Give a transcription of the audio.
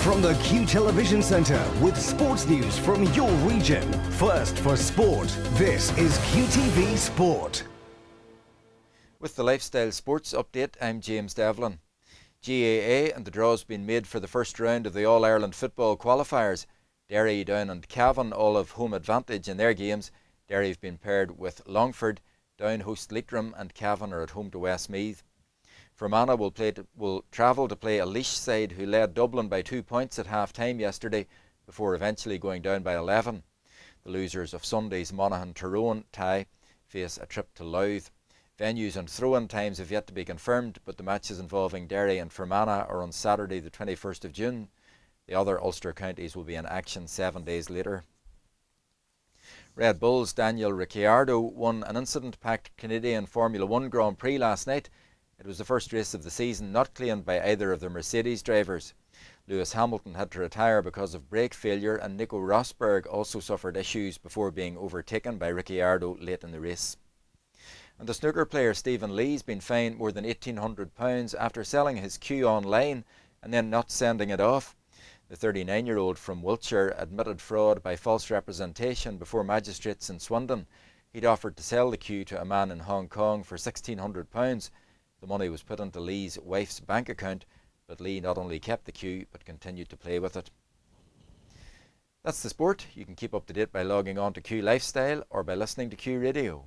From the Q Television Centre with sports news from your region. First for sport, this is QTV Sport. With the Lifestyle Sports Update, I'm James Devlin. GAA and the draw's been made for the first round of the All-Ireland football qualifiers. Derry, Down and Cavan all have home advantage in their games. Derry have been paired with Longford, Down host Leitrim and Cavan are at home to Westmeath. Fermanagh will travel to play a Laois side who led Dublin by 2 points at half-time yesterday before eventually going down by 11. The losers of Sunday's Monaghan-Tyrone tie face a trip to Louth. Venues and throw-in times have yet to be confirmed, but the matches involving Derry and Fermanagh are on Saturday the 21st of June. The other Ulster counties will be in action 7 days later. Red Bull's Daniel Ricciardo won an incident-packed Canadian Formula 1 Grand Prix last night. It was the first race of the season not claimed by either of the Mercedes drivers. Lewis Hamilton had to retire because of brake failure, and Nico Rosberg also suffered issues before being overtaken by Ricciardo late in the race. And the snooker player Stephen Lee's been fined more than £1,800 after selling his cue online and then not sending it off. The 39-year-old from Wiltshire admitted fraud by false representation before magistrates in Swindon. He'd offered to sell the cue to a man in Hong Kong for £1,600. The money was put into Lee's wife's bank account, but Lee not only kept the cue but continued to play with it. That's the sport. You can keep up to date by logging on to Q Lifestyle or by listening to Q Radio.